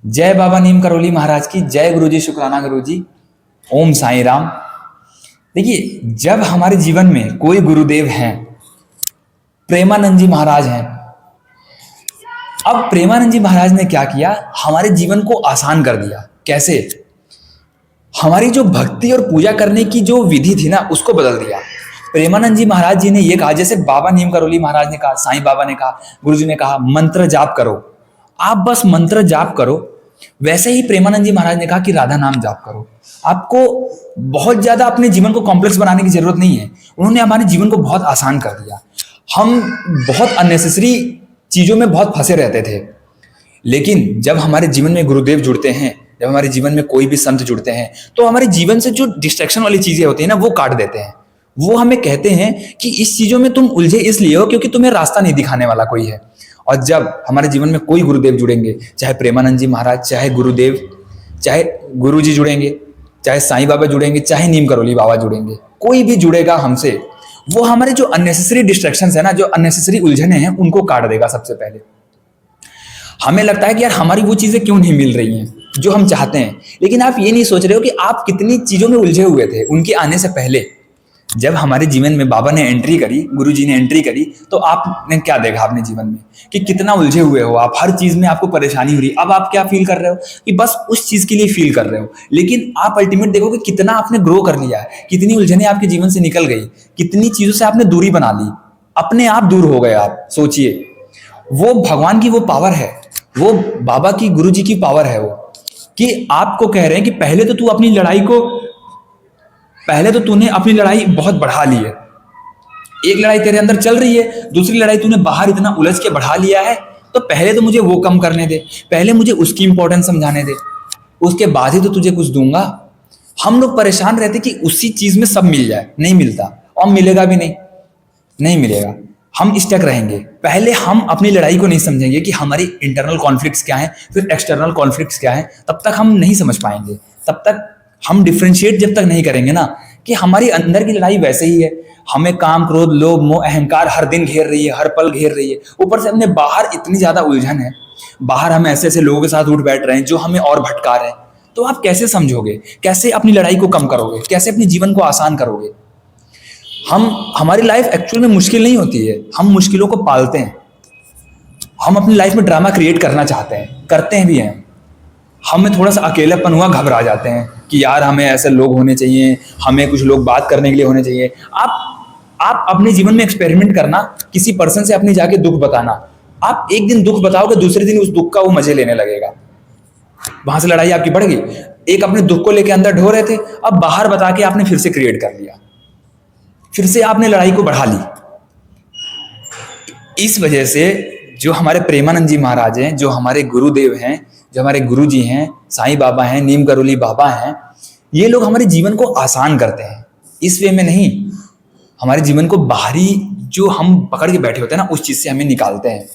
जय बाबा नीम करौली महाराज की जय। गुरुजी शुक्राना गुरुजी। ओम साईं राम। देखिए, जब हमारे जीवन में कोई गुरुदेव हैं, प्रेमानंद जी महाराज हैं। अब प्रेमानंद जी महाराज ने क्या किया, हमारे जीवन को आसान कर दिया। कैसे? हमारी जो भक्ति और पूजा करने की जो विधि थी ना, उसको बदल दिया। प्रेमानंद जी महाराज जी ने ये कहा, जैसे बाबा नीम करौली महाराज ने कहा, साईं बाबा ने कहा, गुरुजी ने कहा, मंत्र जाप करो। आप बस मंत्र जाप करो। वैसे ही प्रेमानंद जी महाराज ने कहा कि राधा नाम जाप करो। आपको बहुत ज्यादा अपने जीवन को कॉम्प्लेक्स बनाने की जरूरत नहीं है। उन्होंने हमारे जीवन को बहुत आसान कर दिया। हम बहुत अननेसेसरी चीजों में बहुत फंसे रहते थे, लेकिन जब हमारे जीवन में गुरुदेव जुड़ते हैं, जब हमारे जीवन में कोई भी संत जुड़ते हैं, तो हमारे जीवन से जो डिस्ट्रैक्शन वाली चीजें होती है ना, वो काट देते हैं। वो हमें कहते हैं कि इस चीजों में तुम उलझे इसलिए हो क्योंकि तुम्हें रास्ता नहीं दिखाने वाला कोई है। और जब हमारे जीवन में कोई गुरुदेव जुड़ेंगे, चाहे प्रेमानंद जी महाराज, चाहे गुरुदेव, चाहे गुरु जी जुड़ेंगे, चाहे साईं बाबा जुड़ेंगे, चाहे नीम करौली बाबा जुड़ेंगे, कोई भी जुड़ेगा हमसे, वो हमारे जो अननेसेसरी डिस्ट्रैक्शंस है ना, जो अननेसेसरी उलझने हैं, उनको काट देगा। सबसे पहले हमें लगता है कि यार हमारी वो चीजें क्यों नहीं मिल रही हैं जो हम चाहते हैं, लेकिन आप ये नहीं सोच रहे हो कि आप कितनी चीजों में उलझे हुए थे उनके आने से पहले। जब हमारे जीवन में बाबा ने एंट्री करी, गुरुजी ने एंट्री करी, तो आपने क्या देखा अपने जीवन में कि कितना उलझे हुए हो आप, हर चीज में आपको परेशानी हो रही। अब आप क्या फील कर रहे हो कि बस उस चीज के लिए फील कर रहे हो, लेकिन आप अल्टीमेट देखोगे कितना आपने ग्रो कर लिया है, कितनी उलझने आपके जीवन से निकल गई, कितनी चीजों से आपने दूरी बना ली, अपने आप दूर हो गए आप। सोचिए, वो भगवान की वो पावर है, वो बाबा की, गुरु जी की पावर है, वो कि आपको कह रहे हैं कि पहले तो तूने अपनी लड़ाई बहुत बढ़ा ली है। एक लड़ाई तेरे अंदर चल रही है, दूसरी लड़ाई तूने बाहर इतना उलझ के बढ़ा लिया है, तो पहले तो मुझे वो कम करने दे, पहले मुझे उसकी इंपॉर्टेंस समझाने दे, उसके बाद ही तो तुझे कुछ दूंगा। हम लोग परेशान रहते कि उसी चीज में सब मिल जाए, नहीं मिलता, और मिलेगा भी नहीं मिलेगा। हम स्टक रहेंगे। पहले हम अपनी लड़ाई को नहीं समझेंगे कि हमारी इंटरनल कॉन्फ्लिक्ट्स क्या हैं, फिर एक्सटर्नल कॉन्फ्लिक्ट्स क्या हैं, तब तक हम नहीं समझ पाएंगे। तब तक हम डिफ्रेंशिएट जब तक नहीं करेंगे ना कि हमारी अंदर की लड़ाई वैसे ही है, हमें काम, क्रोध, लोभ, मोह, अहंकार हर दिन घेर रही है, हर पल घेर रही है, ऊपर से हमने बाहर इतनी ज्यादा उलझन है, बाहर हम ऐसे ऐसे लोगों के साथ उठ बैठ रहे हैं जो हमें और भटका रहे हैं। तो आप कैसे समझोगे, कैसे अपनी लड़ाई को कम करोगे, कैसे अपने जीवन को आसान करोगे? हमारी लाइफ एक्चुअल में मुश्किल नहीं होती है, हम मुश्किलों को पालते हैं। हम अपनी लाइफ में ड्रामा क्रिएट करना चाहते हैं, करते हैं भी हैं। हमें थोड़ा सा अकेलापन हुआ, घबरा जाते हैं कि यार हमें ऐसे लोग होने चाहिए, हमें कुछ लोग बात करने के लिए होने चाहिए। आप अपने जीवन में एक्सपेरिमेंट करना, किसी पर्सन से अपनी जाके दुख बताना। आप एक दिन दुख बताओगे, दूसरे दिन उस दुख का वो मजे लेने लगेगा। वहां से लड़ाई आपकी बढ़ गई। एक अपने दुख को लेकर अंदर ढो रहे थे, अब बाहर बता के आपने फिर से क्रिएट कर लिया, फिर से आपने लड़ाई को बढ़ा ली। इस वजह से जो हमारे प्रेमानंद जी महाराज हैं, जो हमारे गुरुदेव हैं, जो हमारे गुरु जी हैं, साईं बाबा हैं, नीम करौली बाबा हैं, ये लोग हमारे जीवन को आसान करते हैं। इस वे में नहीं, हमारे जीवन को बाहरी जो हम पकड़ के बैठे होते हैं ना, उस चीज से हमें निकालते हैं।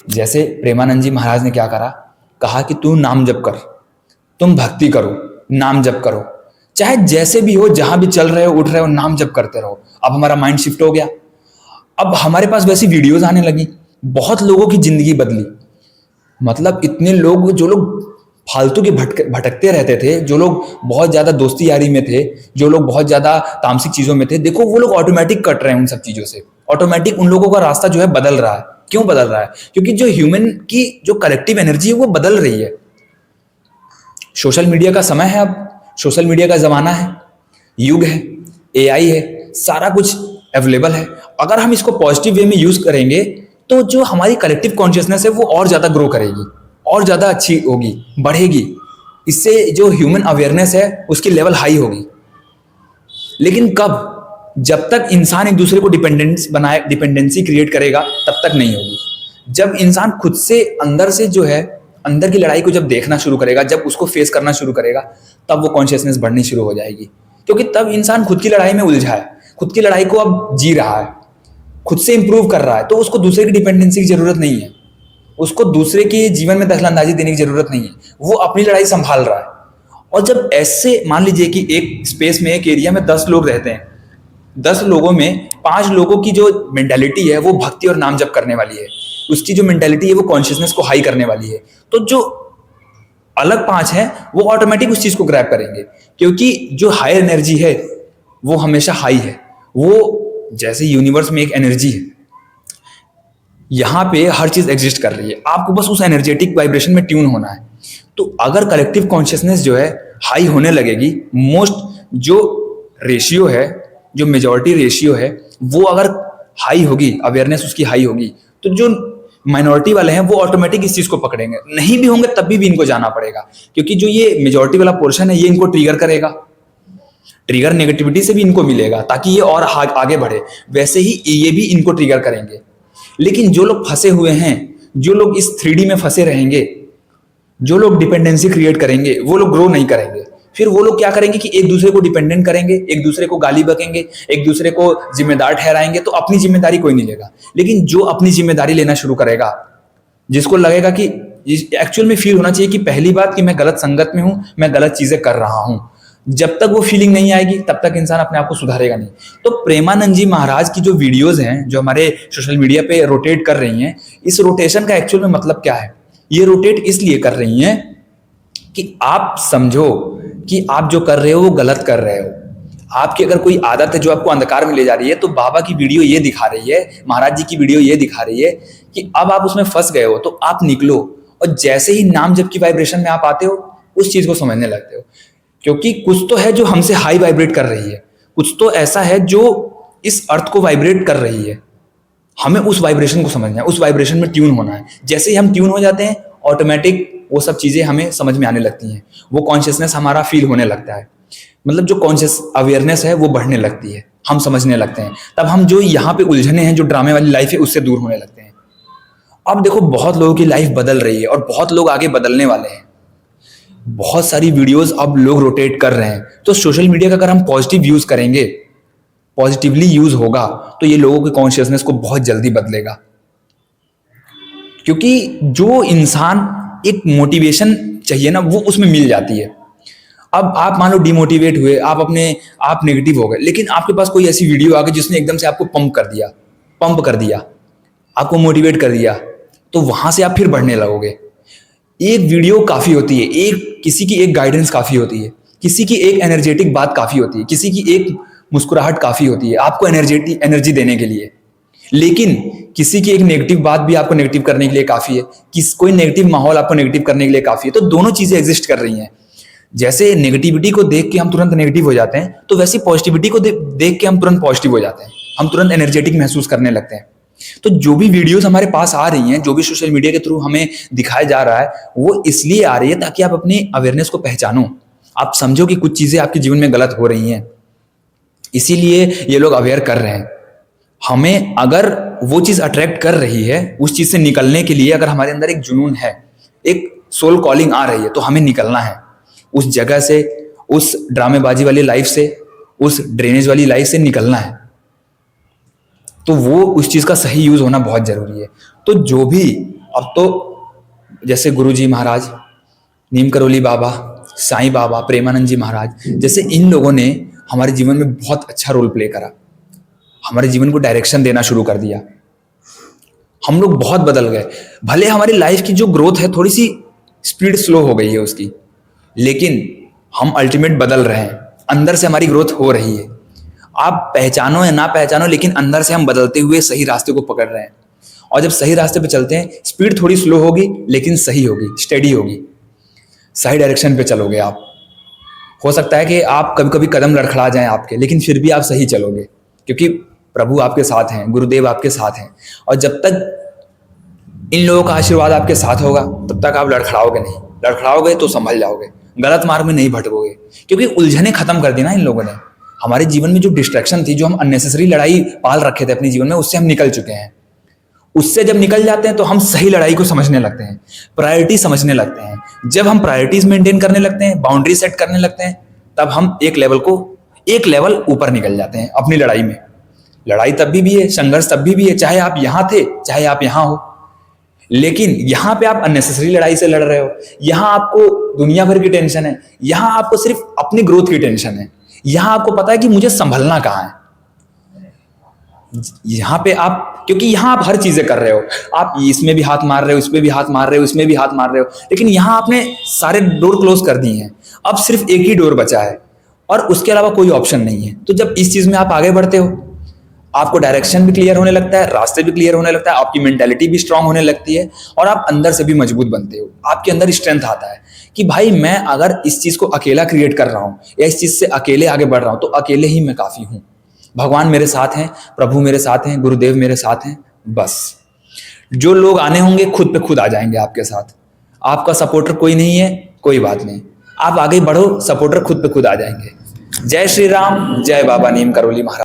जैसे प्रेमानंद जी महाराज ने क्या कहा कि तू नाम जप कर, तुम भक्ति करो, नाम जप करो, चाहे जैसे भी हो, जहां भी चल रहे हो, उठ रहे हो, नाम जप करते रहो। अब हमारा माइंड शिफ्ट हो गया। अब हमारे पास वैसी वीडियोस आने लगी, बहुत लोगों की जिंदगी बदली। मतलब इतने लोग, जो लोग फालतू के भटकते रहते थे, जो लोग बहुत ज्यादा दोस्ती यारी में थे, जो लोग बहुत ज्यादा तामसिक चीजों में थे, देखो वो लोग ऑटोमेटिक कट रहे हैं उन सब चीजों से। ऑटोमेटिक उन लोगों का रास्ता जो है बदल रहा है। क्यों बदल रहा है? क्योंकि जो ह्यूमन की जो कलेक्टिव एनर्जी है वो बदल रही है। सोशल मीडिया का समय है, अब सोशल मीडिया का जमाना है, युग है, एआई है, सारा कुछ अवेलेबल है। अगर हम इसको पॉजिटिव वे में यूज करेंगे तो जो हमारी कलेक्टिव कॉन्शियसनेस है वो और ज्यादा ग्रो करेगी, और ज्यादा अच्छी होगी, बढ़ेगी। इससे जो ह्यूमन अवेयरनेस है उसकी लेवल हाई होगी। लेकिन कब? जब तक इंसान एक दूसरे को डिपेंडेंसी क्रिएट करेगा, तब तक नहीं होगी। जब इंसान खुद से अंदर से जो है, अंदर की लड़ाई को जब देखना शुरू करेगा, जब उसको फेस करना शुरू करेगा, तब वो कॉन्शियसनेस बढ़नी शुरू हो जाएगी। क्योंकि तब इंसान खुद की लड़ाई में उलझा है, खुद की लड़ाई को अब जी रहा है, खुद से इंप्रूव कर रहा है, तो उसको दूसरे की डिपेंडेंसी की जरूरत नहीं है, उसको दूसरे के जीवन में दखलंदाजी देने की जरूरत नहीं है। वो अपनी लड़ाई संभाल रहा है। और जब ऐसे मान लीजिए कि एक स्पेस में, एक एरिया में 10 लोग रहते हैं, 10 लोगों में 5 लोगों की जो मेंटालिटी है वो भक्ति और नाम जप करने वाली है, उसकी जो मेंटालिटी है वो कॉन्शियसनेस को हाई करने वाली है। तो जो अलग 5 हैं वो ऑटोमेटिक उस चीज को ग्रैब करेंगे, क्योंकि जो हायर एनर्जी है वो हमेशा हाई है। वो जैसे यूनिवर्स में एक एनर्जी है, यहाँ पे हर चीज एग्जिस्ट कर रही है, आपको बस उस एनर्जेटिक वाइब्रेशन में ट्यून होना है। तो अगर कलेक्टिव कॉन्शियसनेस जो है हाई होने लगेगी, मोस्ट जो रेशियो है, जो मेजॉरिटी रेशियो है वो अगर हाई होगी, अवेयरनेस उसकी हाई होगी, तो जो माइनॉरिटी वाले हैं वो ऑटोमेटिक इस चीज को पकड़ेंगे। नहीं भी होंगे तब भी इनको जाना पड़ेगा, क्योंकि जो ये मेजॉरिटी वाला पोर्शन है ये इनको ट्रिगर करेगा, ट्रिगर नेगेटिविटी से भी इनको मिलेगा ताकि ये और आगे बढ़े, वैसे ही ये भी इनको ट्रिगर करेंगे। लेकिन जो लोग फंसे हुए हैं, जो लोग इस 3D में फंसे रहेंगे, जो लोग डिपेंडेंसी क्रिएट करेंगे, वो लोग ग्रो नहीं करेंगे। फिर वो लोग क्या करेंगे कि एक दूसरे को डिपेंडेंट करेंगे, एक दूसरे को गाली बकेंगे, एक दूसरे को जिम्मेदार ठहराएंगे, तो अपनी जिम्मेदारी कोई नहीं लेगा। लेकिन जो अपनी जिम्मेदारी लेना शुरू करेगा, जिसको लगेगा कि एक्चुअल में फील होना चाहिए कि पहली बात कि मैं गलत संगत में हूं, मैं गलत चीजें कर रहा हूं, जब तक वो फीलिंग नहीं आएगी तब तक इंसान अपने आप को सुधारेगा नहीं। तो प्रेमानंद जी महाराज की जो वीडियोज हैं जो हमारे सोशल मीडिया पे रोटेट कर रही हैं, इस रोटेशन का एक्चुअल में मतलब क्या है? ये रोटेट इसलिए कर रही हैं कि आप समझो कि आप जो कर रहे हो वो गलत कर रहे हो। आपकी अगर कोई आदत है जो आपको अंधकार में ले जा रही है, तो बाबा की वीडियो ये दिखा रही है, महाराज जी की वीडियो ये दिखा रही है कि अब आप उसमें फंस गए हो, तो आप निकलो। और जैसे ही नाम जप की वाइब्रेशन में आप आते हो, उस चीज को समझने लगते हो, क्योंकि कुछ तो है जो हमसे हाई वाइब्रेट कर रही है, कुछ तो ऐसा है जो इस अर्थ को वाइब्रेट कर रही है। हमें उस वाइब्रेशन को समझना है, उस वाइब्रेशन में ट्यून होना है। जैसे ही हम ट्यून हो जाते हैं, ऑटोमेटिक वो सब चीजें हमें समझ में आने लगती हैं, वो कॉन्शियसनेस हमारा फील होने लगता है, मतलब जो कॉन्शियस अवेयरनेस है वो बढ़ने लगती है, हम समझने लगते हैं। तब हम जो यहाँ पे उलझने हैं, जो ड्रामे वाली लाइफ है, उससे दूर होने लगते हैं। अब देखो बहुत लोगों की लाइफ बदल रही है और बहुत लोग आगे बदलने वाले हैं। बहुत सारी वीडियोस अब लोग रोटेट कर रहे हैं। तो सोशल मीडिया का अगर हम पॉजिटिव यूज करेंगे, पॉजिटिवली यूज होगा, तो ये लोगों की कॉन्शियसनेस को बहुत जल्दी बदलेगा। क्योंकि जो इंसान एक मोटिवेशन चाहिए ना, वो उसमें मिल जाती है। अब आप मान लो डिमोटिवेट हुए, आप नेगेटिव हो गए, लेकिन आपके पास कोई ऐसी वीडियो आ गई जिसने एकदम से आपको पंप कर दिया, आपको मोटिवेट कर दिया, तो वहां से आप फिर बढ़ने लगोगे। एक वीडियो काफी होती है, किसी की एक गाइडेंस काफी होती है, किसी की एक एनर्जेटिक बात काफी होती है, किसी की एक मुस्कुराहट काफी होती है आपको एनर्जी देने के लिए। लेकिन किसी की एक नेगेटिव बात भी आपको नेगेटिव करने के लिए काफी है, कोई नेगेटिव माहौल आपको नेगेटिव करने के लिए काफी है। तो दोनों चीजें एग्जिस्ट कर रही हैं। जैसे नेगेटिविटी को देख के हम तुरंत नेगेटिव हो जाते हैं, तो वैसे पॉजिटिविटी को देख के हम तुरंत पॉजिटिव हो जाते हैं, हम तुरंत एनर्जेटिक महसूस करने लगते हैं। तो जो भी वीडियोस हमारे पास आ रही हैं, जो भी सोशल मीडिया के थ्रू हमें दिखाया जा रहा है, वो इसलिए आ रही है ताकि आप अपनी अवेयरनेस को पहचानो, आप समझो कि कुछ चीजें आपके जीवन में गलत हो रही हैं, इसीलिए ये लोग अवेयर कर रहे हैं। हमें अगर वो चीज अट्रैक्ट कर रही है, उस चीज से निकलने के लिए अगर हमारे अंदर एक जुनून है, एक सोल कॉलिंग आ रही है, तो हमें निकलना है उस जगह से, उस ड्रामेबाजी वाली लाइफ से, उस ड्रेनेज वाली लाइफ से निकलना है। तो वो उस चीज का सही यूज होना बहुत जरूरी है। तो जो भी अब तो जैसे गुरुजी महाराज, नीम करोली बाबा, साईं बाबा, प्रेमानंद जी महाराज, जैसे इन लोगों ने हमारे जीवन में बहुत अच्छा रोल प्ले करा, हमारे जीवन को डायरेक्शन देना शुरू कर दिया। हम लोग बहुत बदल गए। भले हमारी लाइफ की जो ग्रोथ है थोड़ी सी स्पीड स्लो हो गई है उसकी, लेकिन हम अल्टीमेट बदल रहे हैं, अंदर से हमारी ग्रोथ हो रही है। आप पहचानो या ना पहचानो, लेकिन अंदर से हम बदलते हुए सही रास्ते को पकड़ रहे हैं। और जब सही रास्ते पे चलते हैं, स्पीड थोड़ी स्लो होगी लेकिन सही होगी, स्टेडी होगी, सही डायरेक्शन पे चलोगे आप। हो सकता है कि आप कभी कभी कदम लड़खड़ा जाएं आपके, लेकिन फिर भी आप सही चलोगे, क्योंकि प्रभु आपके साथ हैं, गुरुदेव आपके साथ हैं। और जब तक इन लोगों का आशीर्वाद आपके साथ होगा, तब तक आप लड़खड़ाओगे नहीं। लड़खड़ाओगे तो संभल जाओगे, गलत मार्ग में नहीं भटकोगे, क्योंकि उलझने खत्म कर दी ना इन लोगों ने। हमारे जीवन में जो डिस्ट्रैक्शन थी, जो हम अननेसेसरी लड़ाई पाल रखे थे अपने जीवन में, उससे हम निकल चुके हैं। उससे जब निकल जाते हैं तो हम सही लड़ाई को समझने लगते हैं, प्रायोरिटी समझने लगते हैं। जब हम प्रायोरिटीज मेंटेन करने लगते हैं, बाउंड्री सेट करने लगते हैं, तब हम एक लेवल ऊपर निकल जाते हैं अपनी लड़ाई में। लड़ाई तब भी है, संघर्ष तब भी है, चाहे आप यहां थे चाहे आप यहां हो। लेकिन यहां पे आप अननेसेसरी लड़ाई से लड़ रहे हो, यहां आपको दुनिया भर की टेंशन है, यहां आपको सिर्फ अपनी ग्रोथ की टेंशन है, यहां आपको पता है कि मुझे संभलना कहां है। यहां पे आप क्योंकि यहाँ आप हर चीजें कर रहे हो, आप इसमें भी हाथ मार रहे हो, इसमें भी हाथ मार रहे हो, इसमें भी हाथ मार रहे हो, लेकिन यहाँ आपने सारे डोर क्लोज कर दिए हैं। अब सिर्फ एक ही डोर बचा है और उसके अलावा कोई ऑप्शन नहीं है। तो जब इस चीज में आप आगे बढ़ते हो, आपको डायरेक्शन भी क्लियर होने लगता है, रास्ते भी क्लियर होने लगता है, आपकी मेंटेलिटी भी स्ट्रांग होने लगती है और आप अंदर से भी मजबूत बनते हो। आपके अंदर स्ट्रेंथ आता है कि भाई मैं अगर इस चीज को अकेला क्रिएट कर रहा हूं या इस चीज से अकेले आगे बढ़ रहा हूं तो अकेले ही मैं काफी हूं। भगवान मेरे साथ हैं, प्रभु मेरे साथ हैं, गुरुदेव मेरे साथ हैं। बस जो लोग आने होंगे खुद पे खुद आ जाएंगे आपके साथ। आपका सपोर्टर कोई नहीं है, कोई बात नहीं, आप आगे बढ़ो, सपोर्टर खुद पे खुद आ जाएंगे। जय श्री राम, जय बाबा नीम करोली महाराज।